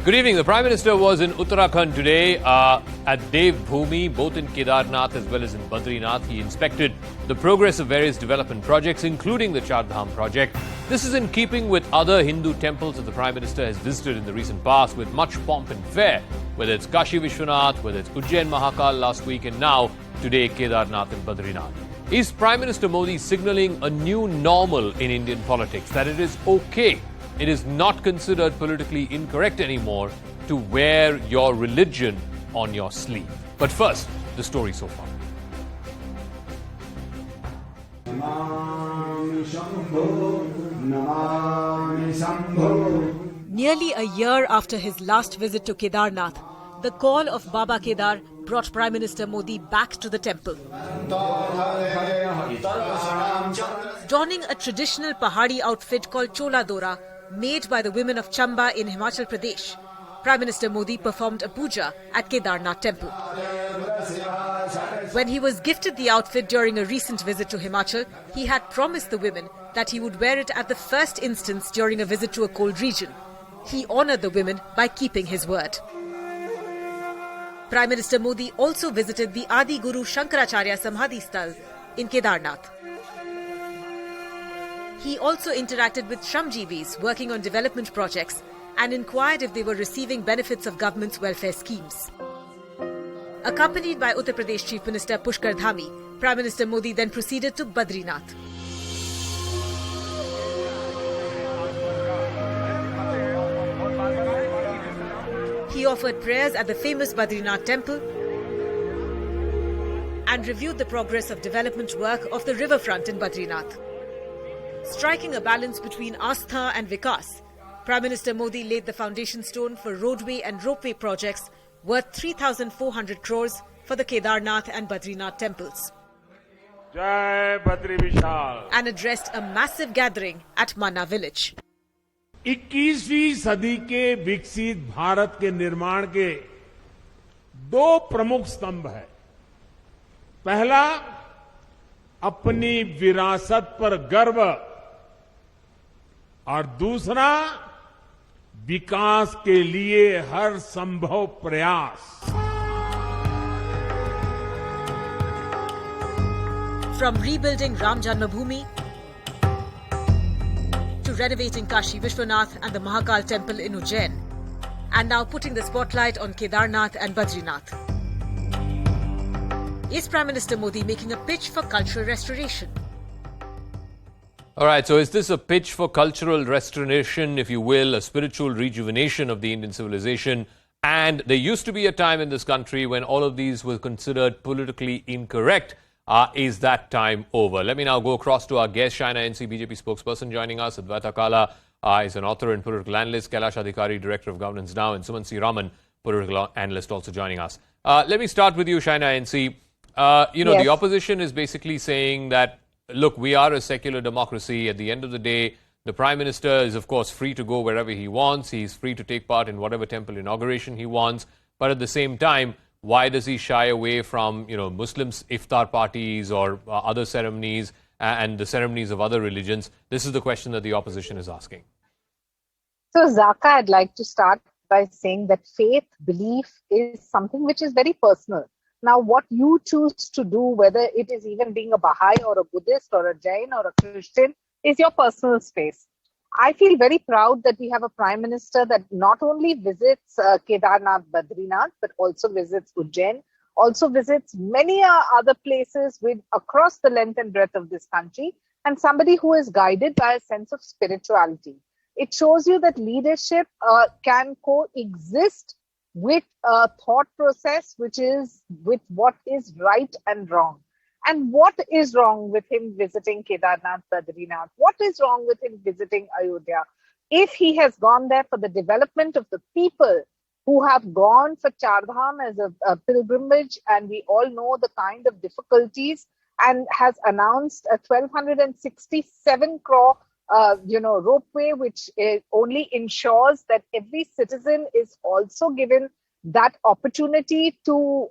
Good evening. The Prime Minister was in Uttarakhand today at Dev Bhumi, both in Kedarnath as well as in Badrinath. He inspected the progress of various development projects, including the Char Dham project. This is in keeping with other Hindu temples that the Prime Minister has visited in the recent past with much pomp and fare, whether it's Kashi Vishwanath, whether it's Ujjain Mahakal last week, and now today Kedarnath and Badrinath. Is Prime Minister Modi signalling a new normal in Indian politics, that it is okay, it is not considered politically incorrect anymore to wear your religion on your sleeve? But first, the story so far. Nearly a year after his last visit to Kedarnath, the call of Baba Kedar brought Prime Minister Modi back to the temple. Donning a traditional Pahadi outfit called Chola Dora, made by the women of Chamba in Himachal Pradesh, Prime Minister Modi performed a puja at Kedarnath temple. When he was gifted the outfit during a recent visit to Himachal, he had promised the women that he would wear it at the first instance during a visit to a cold region. He honoured the women by keeping his word. Prime Minister Modi also visited the Adi Guru Shankaracharya Samadhi Sthal in Kedarnath. He also interacted with Shramjeevis working on development projects and inquired if they were receiving benefits of government's welfare schemes. Accompanied by Uttar Pradesh Chief Minister Pushkar Dhami, Prime Minister Modi then proceeded to Badrinath. He offered prayers at the famous Badrinath temple and reviewed the progress of development work of the riverfront in Badrinath. Striking a balance between Astha and Vikas, Prime Minister Modi laid the foundation stone for roadway and ropeway projects worth 3,400 crores for the Kedarnath and Badrinath temples. Jai Badri Vishal. And addressed a massive gathering at Manna village. 21वीं सदी के विकसित भारत के निर्माण के दो प्रमुख स्तंभ हैं। पहला, अपनी विरासत पर गर्व, और दूसरा, विकास के लिए हर संभव प्रयास। From rebuilding Ram Janmabhoomi to renovating Kashi Vishwanath and the Mahakal temple in Ujjain, and now putting the spotlight on Kedarnath and Badrinath. Is Prime Minister Modi making a pitch for cultural restoration? All right, so is this a pitch for cultural restoration, if you will, a spiritual rejuvenation of the Indian civilization? And there used to be a time in this country when all of these were considered politically incorrect. Is that time over? Let me now go across to our guest, China NC BJP spokesperson joining us. Advaita Kala is an author and political analyst. Kailash Adhikari, Director of Governance Now. And Suman C. Raman, political analyst, also joining us. Let me start with you, China NC. Yes. The opposition is basically saying that, look, we are a secular democracy. At the end of the day, the Prime Minister is, of course, free to go wherever he wants. He's free to take part in whatever temple inauguration he wants. But at the same time, why does he shy away from, Muslims' iftar parties or other ceremonies and the ceremonies of other religions? This is the question that the opposition is asking. So, Zakka, I'd like to start by saying that faith, belief is something which is very personal. Now, what you choose to do, whether it is even being a Baha'i or a Buddhist or a Jain or a Christian, is your personal space. I feel very proud that we have a Prime Minister that not only visits Kedarnath, Badrinath, but also visits Ujjain, also visits many other places across the length and breadth of this country, and somebody who is guided by a sense of spirituality. It shows you that leadership can coexist with a thought process which is with what is right and wrong. And what is wrong with him visiting Kedarnath, Badrinath? What is wrong with him visiting Ayodhya? If he has gone there for the development of the people who have gone for Char Dham as a pilgrimage, and we all know the kind of difficulties, and has announced a 1,267 crore ropeway, which only ensures that every citizen is also given that opportunity to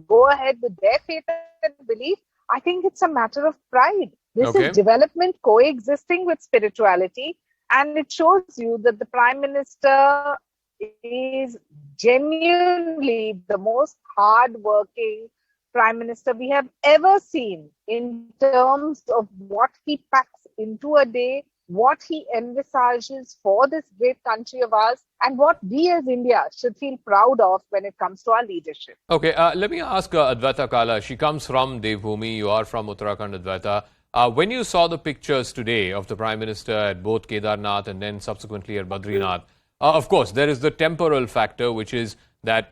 go ahead with their faith and belief. I think it's a matter of pride. This is development coexisting with spirituality. And it shows you that the Prime Minister is genuinely the most hard-working Prime Minister we have ever seen in terms of what he packs into a day, what he envisages for this great country of ours, and what we as India should feel proud of when it comes to our leadership. Okay, let me ask Advaita Kala. She comes from Devbhoomi. You are from Uttarakhand, Advaita. When you saw the pictures today of the Prime Minister at both Kedarnath and then subsequently at Badrinath, of course, there is the temporal factor, which is that,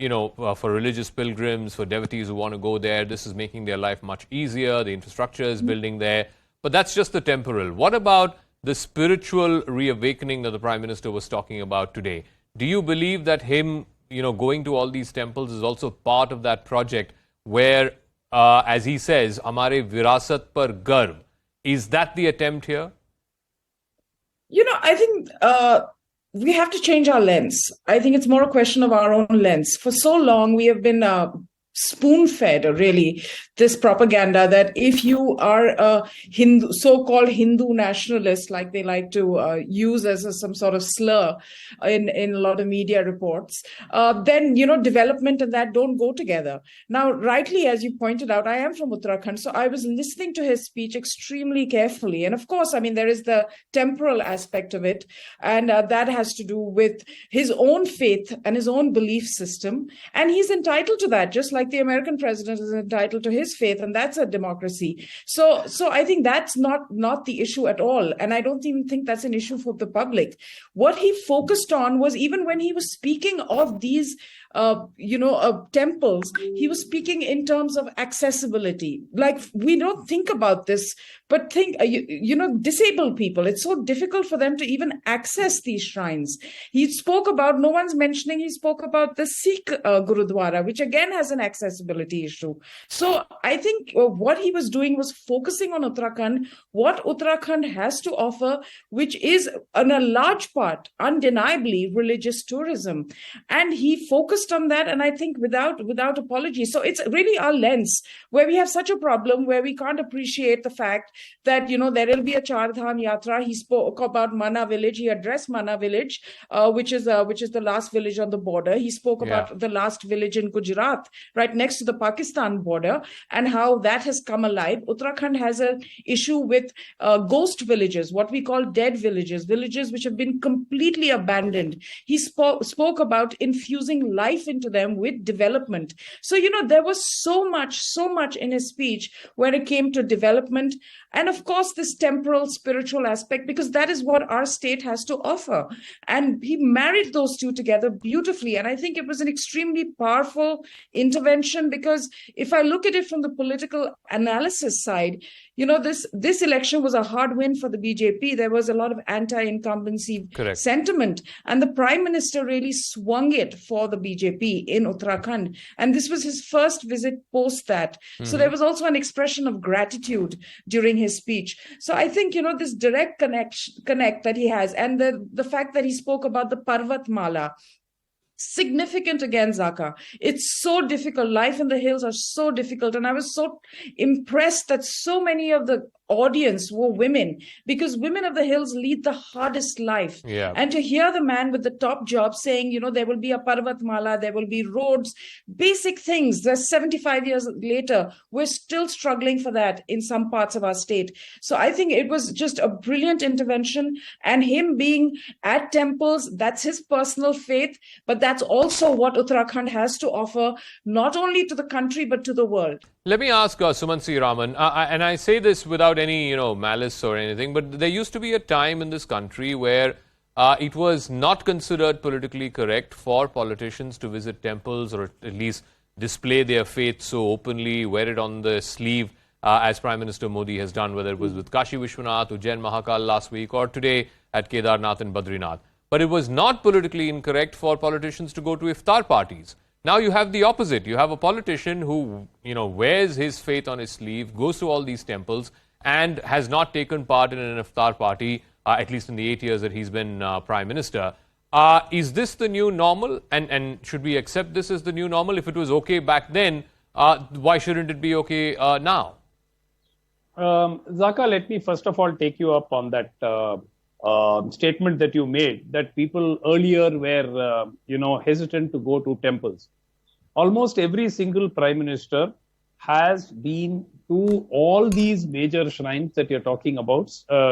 for religious pilgrims, for devotees who want to go there, this is making their life much easier. The infrastructure is building there. But that's just the temporal. What about the spiritual reawakening that the Prime Minister was talking about today? Do you believe that him, going to all these temples is also part of that project where, as he says, "Hamare virasat par garv"? Is that the attempt here? I think we have to change our lens. I think it's more a question of our own lens. For so long, we have been spoon-fed, really, this propaganda that if you are a Hindu, so-called Hindu nationalist, like they like to use as some sort of slur in a lot of media reports, then, development and that don't go together. Now, rightly, as you pointed out, I am from Uttarakhand, so I was listening to his speech extremely carefully. And of course, there is the temporal aspect of it, and that has to do with his own faith and his own belief system. And he's entitled to that, just like the American president is entitled to his faith, and that's a democracy. So I think that's not the issue at all. And I don't even think that's an issue for the public. What he focused on was, even when he was speaking of these temples, he was speaking in terms of accessibility. Like, we don't think about this, but think, disabled people, it's so difficult for them to even access these shrines. He spoke about, no one's mentioning, he spoke about the Sikh Gurudwara, which again has an accessibility issue. So I think what he was doing was focusing on Uttarakhand, what Uttarakhand has to offer, which is in a large part, undeniably, religious tourism. And he focused on that, and I think without apology. So it's really our lens where we have such a problem, where we can't appreciate the fact that, there will be a Char Dham Yatra. He spoke about Mana village. He addressed Mana village, which is the last village on the border. He spoke about the last village in Gujarat, right next to the Pakistan border, and how that has come alive. Uttarakhand has an issue with ghost villages, what we call dead villages which have been completely abandoned. He spoke about infusing life into them with development. So, there was so much in his speech when it came to development. And of course, this temporal spiritual aspect, because that is what our state has to offer. And he married those two together beautifully. And I think it was an extremely powerful intervention, because if I look at it from the political analysis side, this election was a hard win for the BJP. There was a lot of anti-incumbency sentiment. And the Prime Minister really swung it for the BJP in Uttarakhand. And this was his first visit post that. Mm-hmm. So there was also an expression of gratitude during his speech. So I think, this direct connect that he has, and the fact that he spoke about the Parvat Mala, significant again, Zakka. It's so difficult. Life in the hills are so difficult. And I was so impressed that so many of the audience were women, because women of the hills lead the hardest life. Yeah. And to hear the man with the top job saying, there will be a Parvat Mala, there will be roads, basic things. There's 75 years later, we're still struggling for that in some parts of our state. So I think it was just a brilliant intervention, and him being at temples, that's his personal faith, but that's also what Uttarakhand has to offer, not only to the country, but to the world. Let me ask Sumansi Raman, and I say this without any, malice or anything, but there used to be a time in this country where it was not considered politically correct for politicians to visit temples, or at least display their faith so openly, wear it on the sleeve, as Prime Minister Modi has done, whether it was with Kashi Vishwanath, Ujjain Mahakal last week, or today at Kedarnath and Badrinath. But it was not politically incorrect for politicians to go to iftar parties. Now you have the opposite. You have a politician who, wears his faith on his sleeve, goes to all these temples, and has not taken part in an iftar party, at least in the 8 years that he's been Prime Minister. Is this the new normal? And should we accept this as the new normal? If it was okay back then, why shouldn't it be okay now? Zakka, let me first of all take you up on that statement that you made, that people earlier were, hesitant to go to temples. Almost every single prime minister has been to all these major shrines that you're talking about,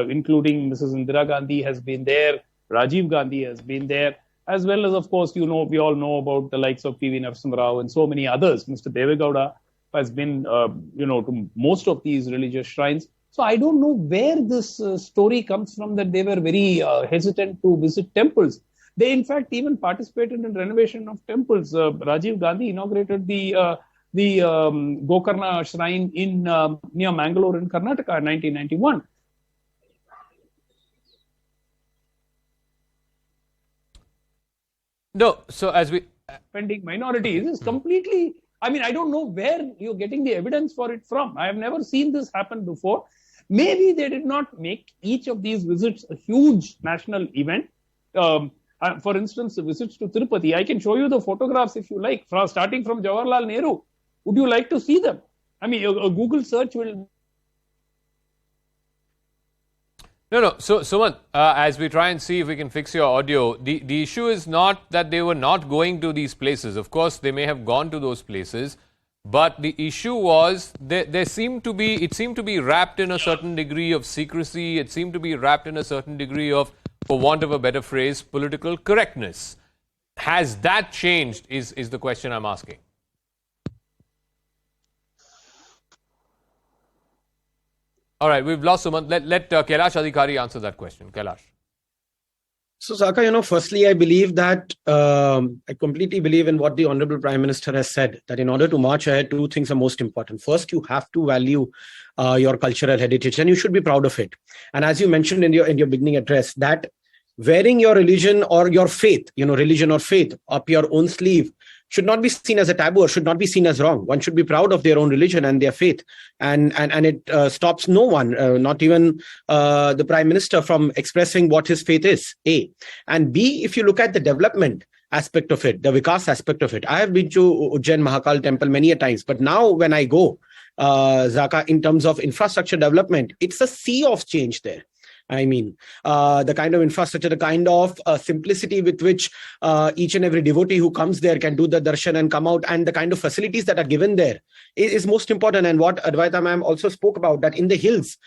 including Mrs. Indira Gandhi has been there, Rajiv Gandhi has been there, as well as, of course, we all know about the likes of P.V. Narasimha Rao and so many others. Mr. Devegowda has been, to most of these religious shrines. So I don't know where this story comes from that they were very hesitant to visit temples. They, in fact, even participated in renovation of temples. Rajiv Gandhi inaugurated the Gokarna shrine in near Mangalore in Karnataka in 1991. No, so as we... Offending minorities is completely... I don't know where you're getting the evidence for it from. I have never seen this happen before. Maybe they did not make each of these visits a huge national event. For instance, the visits to Tirupati, I can show you the photographs if you like, starting from Jawaharlal Nehru. Would you like to see them? A Google search will... No. So, Sumant, as we try and see if we can fix your audio, the issue is not that they were not going to these places. Of course, they may have gone to those places. But the issue was it seemed to be wrapped in a certain degree of secrecy. It seemed to be wrapped in a certain degree of, for want of a better phrase, political correctness. Has that changed is the question I'm asking. All right, we've lost Sumant. Let Kailash Adhikari answer that question. Kailash. So, Zakka, firstly, I believe that I completely believe in what the Honorable Prime Minister has said, that in order to march ahead, two things are most important. First, you have to value your cultural heritage, and you should be proud of it. And as you mentioned in your beginning address, that wearing your religion or your faith, religion or faith up your own sleeve should not be seen as a taboo or should not be seen as wrong. One should be proud of their own religion and their faith. And it stops no one, not even the Prime Minister, from expressing what his faith is, A. And B, if you look at the development aspect of it, the Vikas aspect of it, I have been to Ujjain Mahakal temple many a times, but now when I go, Zakka, in terms of infrastructure development, it's a sea of change there. The kind of infrastructure, the kind of simplicity with which each and every devotee who comes there can do the darshan and come out, and the kind of facilities that are given there is most important. And what Advaita ma'am also spoke about, that in the hills,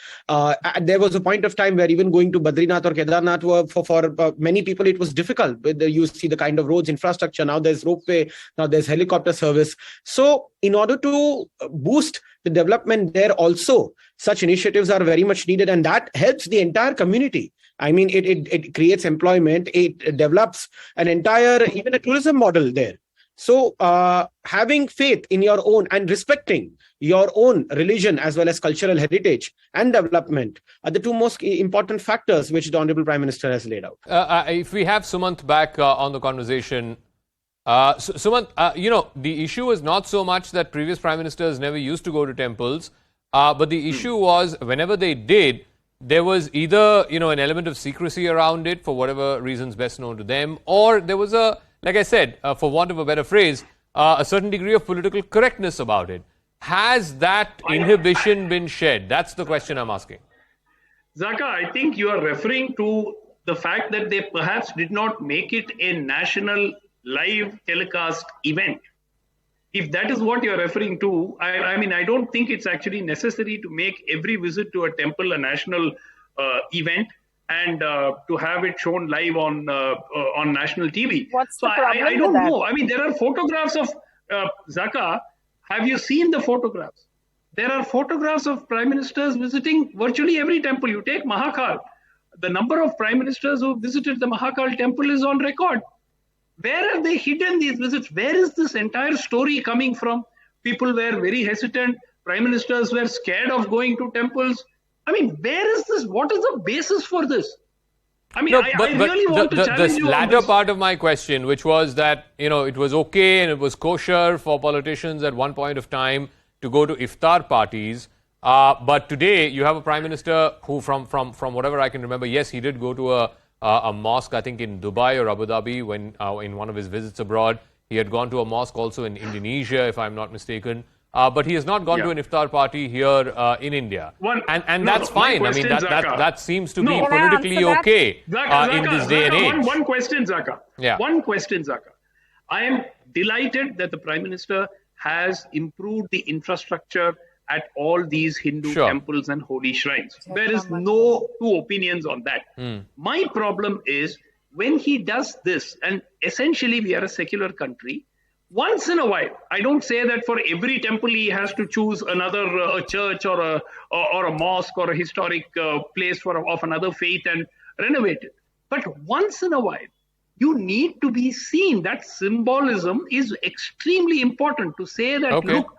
there was a point of time where even going to Badrinath or Kedarnath for many people, it was difficult. You see the kind of roads, infrastructure, now there's ropeway, now there's helicopter service. So in order to boost the development there also, such initiatives are very much needed, and that helps the entire community. It creates employment, it develops an entire, even a tourism model there. So having faith in your own and respecting your own religion as well as cultural heritage and development are the two most important factors which the Honorable Prime Minister has laid out. If we have Sumant back on the conversation, Sumant, the issue is not so much that previous prime ministers never used to go to temples, but the issue was whenever they did, there was either, an element of secrecy around it for whatever reasons best known to them, or there was like I said, for want of a better phrase, a certain degree of political correctness about it. Has that inhibition been shed? That's the question I'm asking. Zakka, I think you are referring to the fact that they perhaps did not make it a national live telecast event. If that is what you're referring to, I don't think it's actually necessary to make every visit to a temple a national event and to have it shown live on national TV. What's the problem I don't with that? know. There are photographs of Zakka. Have you seen the photographs? There are photographs of prime ministers visiting virtually every temple. You take Mahakal. The number of prime ministers who visited the Mahakal temple is on record. Where have they hidden these visits? Where is this entire story coming from? People were very hesitant. Prime ministers were scared of going to temples. Where is this? What is the basis for this? I really want to challenge you on latter this. part of my question, which was that, it was okay and it was kosher for politicians at one point of time to go to iftar parties. But today you have a prime minister who, from whatever I can remember, yes, he did go to a mosque, I think in Dubai or Abu Dhabi, when in one of his visits abroad. He had gone to a mosque also in Indonesia, if I'm not mistaken. but he has not gone to an iftar party here in India. That's fine. I mean, that seems to be politically okay in this day and age. One question, Zakka. Yeah. One question, Zakka. I am delighted that the Prime Minister has improved the infrastructure at all these Hindu temples and holy shrines. There is no two opinions on that. My problem is when he does this, and essentially we are a secular country, once in a while, I don't say that for every temple he has to choose another a church or a mosque or a historic place of another faith and renovate it. But once in a while, you need to be seen. That symbolism is extremely important to say that, look,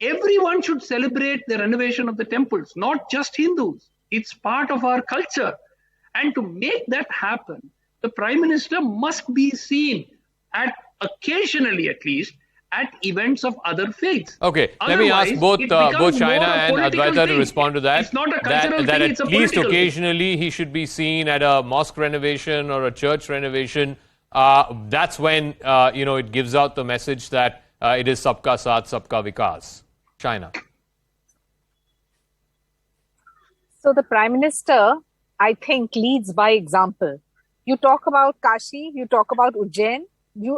everyone should celebrate the renovation of the temples, not just Hindus. It's part of our culture. And to make that happen, the Prime Minister must be seen occasionally at least, at events of other faiths. Okay, let me ask both China and Advaita to respond to that. It's not a cultural thing, that it's a at least political occasionally he should be seen at a mosque renovation or a church renovation. That's when it gives out the message that it is sabka saath, sabka vikas. China. So the Prime Minister, I think, leads by example. You talk about Kashi, you talk about Ujjain,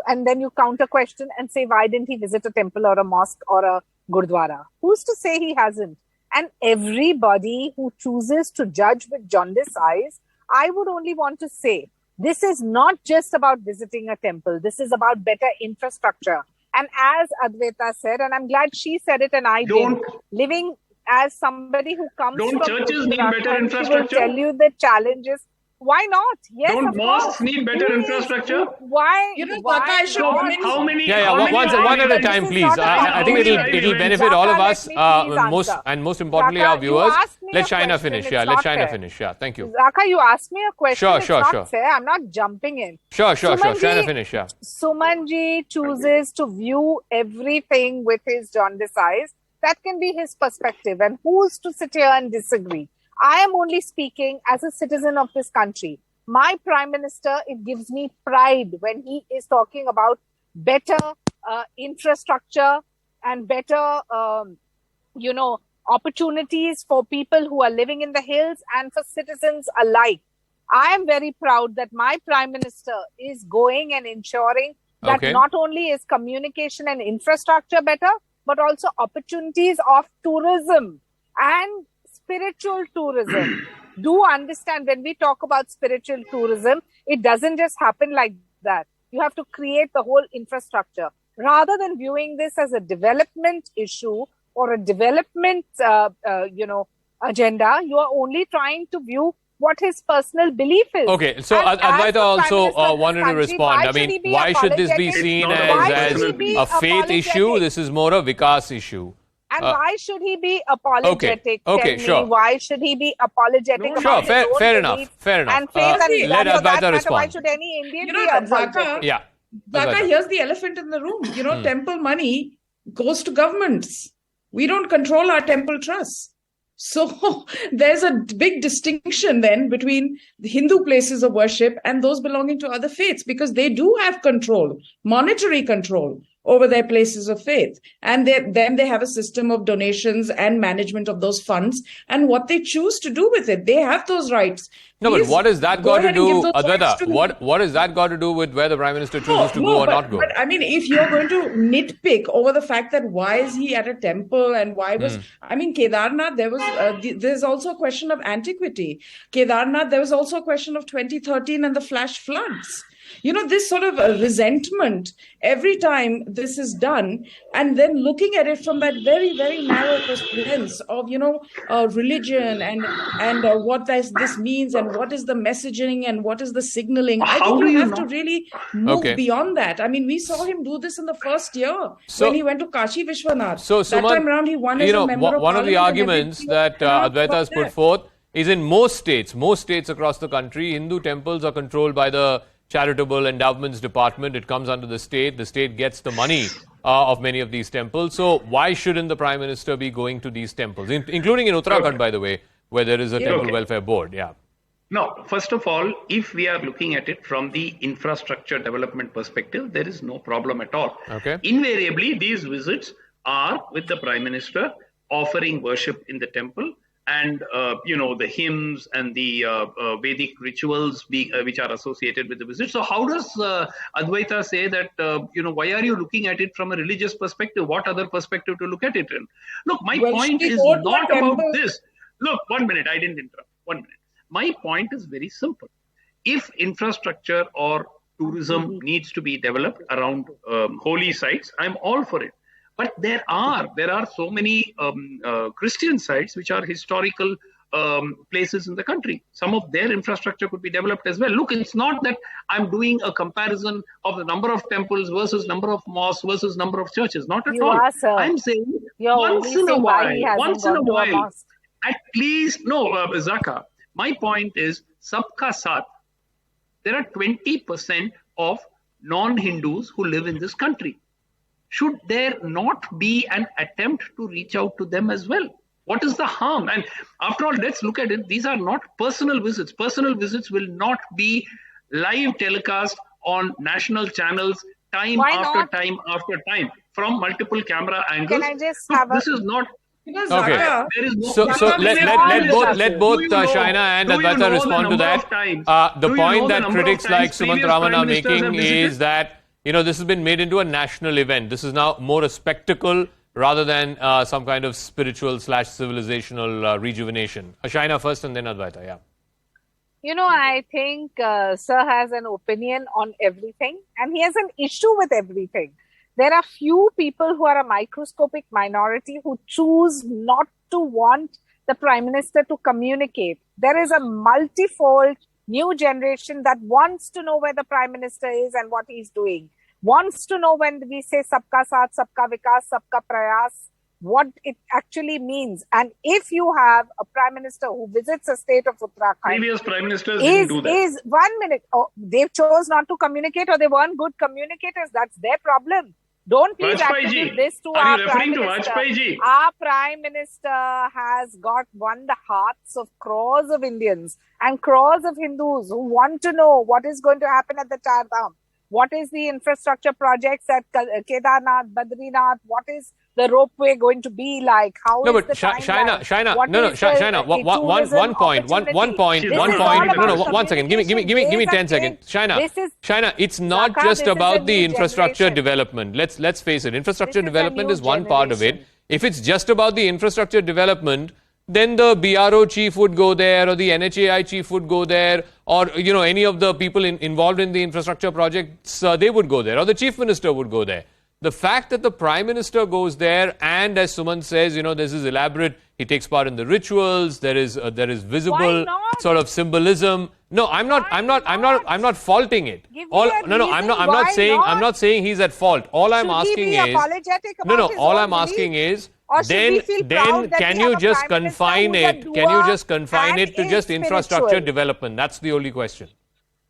and then you counter question and say, why didn't he visit a temple or a mosque or a gurdwara? Who's to say he hasn't? And everybody who chooses to judge with jaundiced eyes, I would only want to say, this is not just about visiting a temple. This is about better infrastructure. And as Advaita said, and I'm glad she said it and I didn't, living as somebody who comes from churches need better infrastructure? Will tell you the challenges. Why not? Yes, don't mosques need better infrastructure? Why? Why should how many? One at a time, please. I think it'll benefit all of us, most importantly our viewers. Let China finish. Let China finish. Thank you. Zakka, you asked me a question. Sure. Fair. I'm not jumping in. Sure. China finish. Sumanji chooses to view everything with his jaundiced eyes. That can be his perspective. And who's to sit here and disagree? I am only speaking as a citizen of this country. My Prime Minister, it gives me pride when he is talking about better infrastructure and better, opportunities for people who are living in the hills and for citizens alike. I am very proud that my Prime Minister is going and ensuring that not only is communication and infrastructure better, but also opportunities of tourism and spiritual tourism. Do understand when we talk about spiritual tourism, it doesn't just happen like that. You have to create the whole infrastructure. Rather than viewing this as a development issue or a development, agenda, you are only trying to view what his personal belief is. Okay, so Advaita also wanted to respond. I mean, why should this be seen as a faith issue? This is more a Vikas issue. And why should he be apologetic? Sure. Why should he be apologetic about his own fair enough. And faith and let Advaita respond. Why should any Indian be apologetic? Zakka, here's the elephant in the room. Temple money goes to governments. We don't control our temple trusts. So there's a big distinction then between the Hindu places of worship and those belonging to other faiths, because they do have control, monetary control over their places of faith. And then they have a system of donations and management of those funds and what they choose to do with it. They have those rights. No, but what has that got to do, Advaita? What has that got to do with where the Prime Minister chooses to go or not go? But I mean, if you're going to nitpick over the fact that why is he at a temple and why was... I mean, Kedarnath, there's also a question of antiquity. Kedarnath, there was also a question of 2013 and the flash floods. This sort of resentment every time this is done, and then looking at it from that very, very narrow lens of, religion and what this means and what is the messaging and what is the signaling. I think you have to really move beyond that. I mean, we saw him do this in the first year when he went to Kashi Vishwanath. So, that time around, he won as a member of one of the Parliament arguments that Advaita has put forth is in most states across the country, Hindu temples are controlled by the Charitable Endowments Department. It comes under the state. The state gets the money of many of these temples. So why shouldn't the Prime Minister be going to these temples, including in Uttarakhand, by the way, where there is a temple welfare board? No, first of all, if we are looking at it from the infrastructure development perspective, there is no problem at all. Invariably, these visits are with the Prime Minister offering worship in the temple, and the hymns and the Vedic rituals which are associated with the visit. So how does Advaita say that, why are you looking at it from a religious perspective? What other perspective to look at it in? Look, my point is not about this. Look, 1 minute, I didn't interrupt. 1 minute. My point is very simple. If infrastructure or tourism needs to be developed around holy sites, I'm all for it. But there are so many Christian sites which are historical places in the country. Some of their infrastructure could be developed as well. Look, it's not that I'm doing a comparison of the number of temples versus number of mosques versus number of churches. Not at all. I'm saying once in a while, at least, Zakka, my point is, Sabka Saath. There are 20% of non-Hindus who live in this country. Should there not be an attempt to reach out to them as well? What is the harm? And after all, let's look at it. These are not personal visits. Personal visits will not be live telecast on national channels time after time from multiple camera angles. Can I just this is not... Okay. There is no, so let both Shaina and Advaita respond to that. The point that critics like Sumant Raman are making is that this has been made into a national event. This is now more a spectacle rather than some kind of spiritual / civilizational rejuvenation. Shaina first and then Advaita, yeah. I think Sir has an opinion on everything and he has an issue with everything. There are few people who are a microscopic minority who choose not to want the Prime Minister to communicate. There is a multifold new generation that wants to know where the Prime Minister is and what he's doing. Wants to know when we say Sabka Saath, Sabka Vikas, Sabka Prayas, what it actually means. And if you have a Prime Minister who visits a state of Uttarakhand... Previous Prime Ministers didn't do that. 1 minute. They chose not to communicate or they weren't good communicators. That's their problem. Don't please attribute this to our Prime Minister. Our Prime Minister has won the hearts of crores of Indians and crores of Hindus who want to know what is going to happen at the Char Dham. What is the infrastructure projects at Kedarnath, Badrinath? What is the ropeway going to be like? How is the Shaina, Shaina, one second. Give me 10 seconds. Shaina, it's not just about the infrastructure development. Let's face it. Infrastructure development is one part of it. If it's just about the infrastructure development, then the BRO chief would go there, or the NHAI chief would go there, or any of the people involved in the infrastructure projects, they would go there, or the chief minister would go there. The fact that the Prime Minister goes there, and as Sumant says, this is elaborate. He takes part in the rituals. There is visible sort of symbolism. No, I'm not faulting it. I'm not saying he's at fault. All I'm asking is all I'm asking is, then can you just confine it? Can you just confine it to just infrastructure development? That's the only question.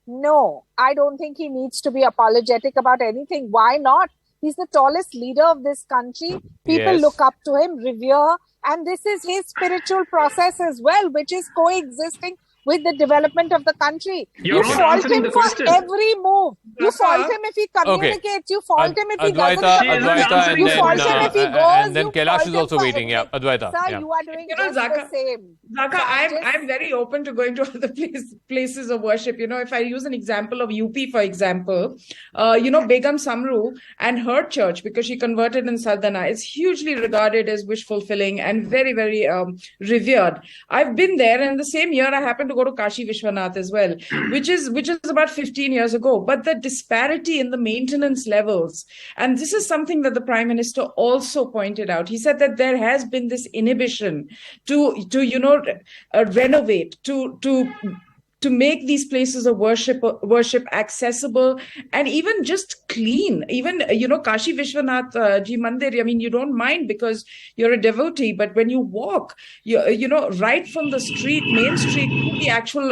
No, I don't think he needs to be apologetic about anything. Why not? He's the tallest leader of this country. People look up to him, revere, and this is his spiritual process as well, which is coexisting with the development of the country. You fault him for every move. You fault him if he communicates. You fault him if he doesn't communicate. You fault him if he goes. And then Kailash is also waiting. Yeah, Advaita. Sir, you are doing just the same. Zakka, I'm very open to going to other places of worship. If I use an example of UP, for example, Begum Samru and her church, because she converted in Sardana, is hugely regarded as wish-fulfilling and very, very revered. I've been there, and the same year I happened to go to Kashi Vishwanath as well, which is about 15 years ago. But the disparity in the maintenance levels, and this is something that the Prime Minister also pointed out. He said that there has been this inhibition to renovate, to make these places of worship accessible and even just clean. Even, Kashi Vishwanath Ji Mandir, you don't mind because you're a devotee, but when you walk, right from the main street to the actual,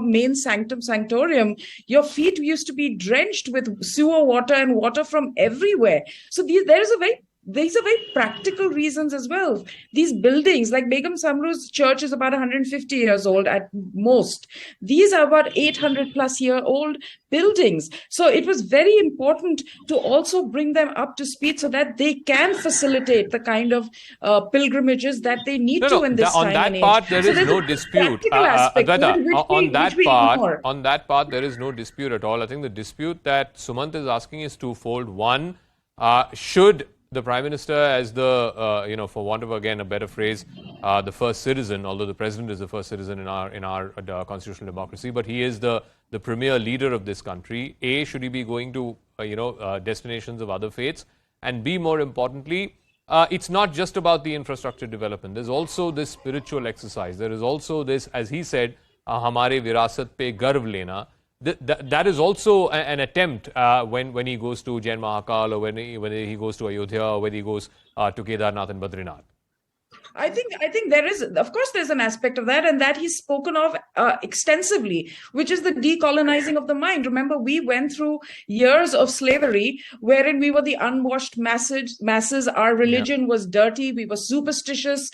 main sanctorium, your feet used to be drenched with sewer water and water from everywhere. So there is a very these are very practical reasons as well. These buildings, like Begum Samru's church is about 150 years old at most. These are about 800 plus year old buildings. So it was very important to also bring them up to speed so that they can facilitate the kind of pilgrimages that they need to in this time and age. On that part, there is no dispute. On that part, there is no dispute at all. I think the dispute that Sumant is asking is twofold. One, should the Prime Minister, as the, for want of, again, a better phrase, the first citizen, although the President is the first citizen in our constitutional democracy, but he is the premier leader of this country. A, should he be going to, destinations of other faiths? And B, more importantly, it's not just about the infrastructure development. There's also this spiritual exercise. There is also this, as he said, hamare virasat pe garv lena. That is also an attempt when he goes to Jain Mahakal, or when he goes to Ayodhya, or when he goes to Kedarnath and Badrinath. I think there is, of course, there's an aspect of that, and that he's spoken of extensively, which is the decolonizing of the mind. Remember, we went through years of slavery wherein we were the unwashed masses. Our religion was dirty. We were superstitious.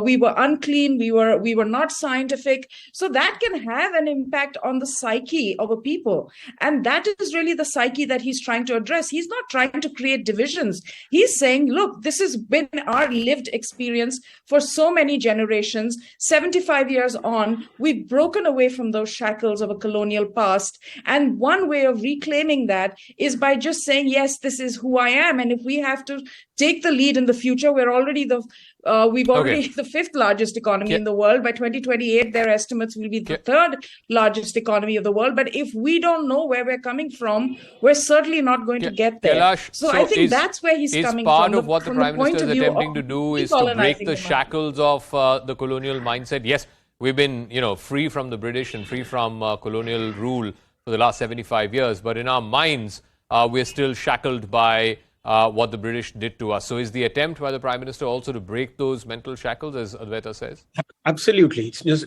We were unclean. We were not scientific. So that can have an impact on the psyche of a people, and that is really the psyche that he's trying to address. He's not trying to create divisions. He's saying, look, this has been our lived experience for so many generations. 75 years on, we've broken away from those shackles of a colonial past. And one way of reclaiming that is by just saying, yes, this is who I am. And if we have to take the lead in the future, we're already the fifth largest economy in the world. By 2028, their estimates will be the third largest economy of the world. But if we don't know where we're coming from, we're certainly not going to get there. Kailash, so I think that's where he's coming from. Part of what the Prime Minister is attempting to do is to break the shackles of the colonial mindset. Yes, we've been, free from the British and free from colonial rule for the last 75 years. But in our minds, we're still shackled by what the British did to us. So is the attempt by the Prime Minister also to break those mental shackles, as Advaita says? Absolutely. It's just,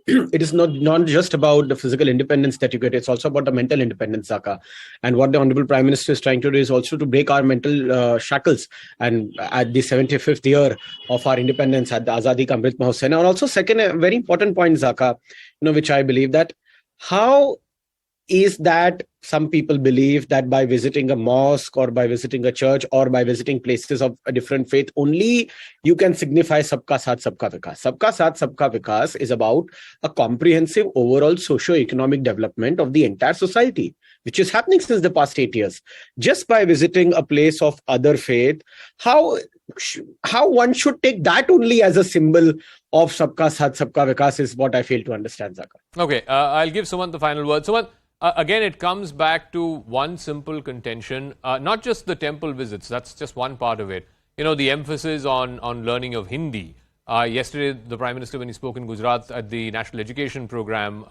it is not just about the physical independence that you get. It's also about the mental independence, Zakka. And what the Honorable Prime Minister is trying to do is also to break our mental shackles. And at the 75th year of our independence, at the Azadi Ka Amrit Mahotsav. And also, second, a very important point, Zakka, which I believe that how is that some people believe that by visiting a mosque or by visiting a church or by visiting places of a different faith, only you can signify Sabka Saath, Sabka Vikas. Sabka Saath, Sabka Vikas is about a comprehensive overall socio-economic development of the entire society, which is happening since the past 8 years. Just by visiting a place of other faith, how one should take that only as a symbol of Sabka Saath, Sabka Vikas is what I fail to understand, Zakka. Okay, I'll give Sumant the final word. Sumant, again, it comes back to one simple contention, not just the temple visits, that's just one part of it. The emphasis on learning of Hindi. Yesterday, the Prime Minister, when he spoke in Gujarat at the National Education Program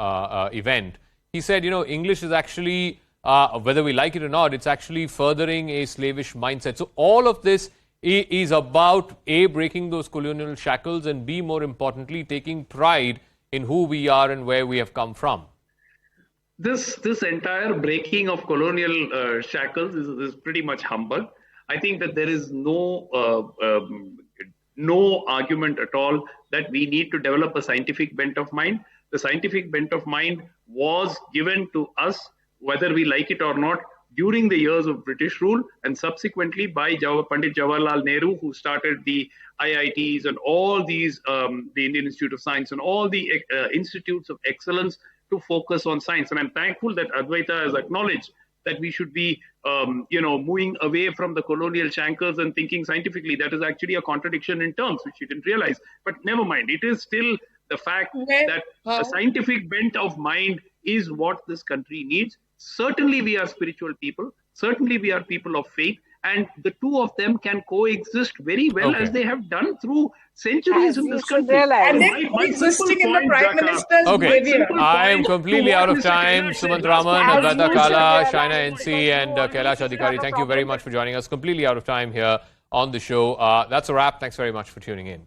event, he said, English is actually, whether we like it or not, it's actually furthering a slavish mindset. So all of this is about, A, breaking those colonial shackles, and B, more importantly, taking pride in who we are and where we have come from. This entire breaking of colonial shackles is pretty much humble. I think that there is no argument at all that we need to develop a scientific bent of mind. The scientific bent of mind was given to us, whether we like it or not, during the years of British rule, and subsequently by Pandit Jawaharlal Nehru, who started the IITs and all these, the Indian Institute of Science and all the institutes of excellence to focus on science. And I'm thankful that Advaita has acknowledged that we should be, moving away from the colonial shackles and thinking scientifically. That is actually a contradiction in terms, which you didn't realize. But never mind, it is still the fact that a scientific bent of mind is what this country needs. Certainly we are spiritual people. Certainly we are people of faith. And the two of them can coexist very well, as they have done through centuries in this country. And they're coexisting in the Prime Minister's behavior. I am completely out of time. Sumant Raman, Advaita Kala, Shaina NC and Kailash Adhikari, thank you very much for joining us. Completely out of time here on the show. That's a wrap. Thanks very much for tuning in.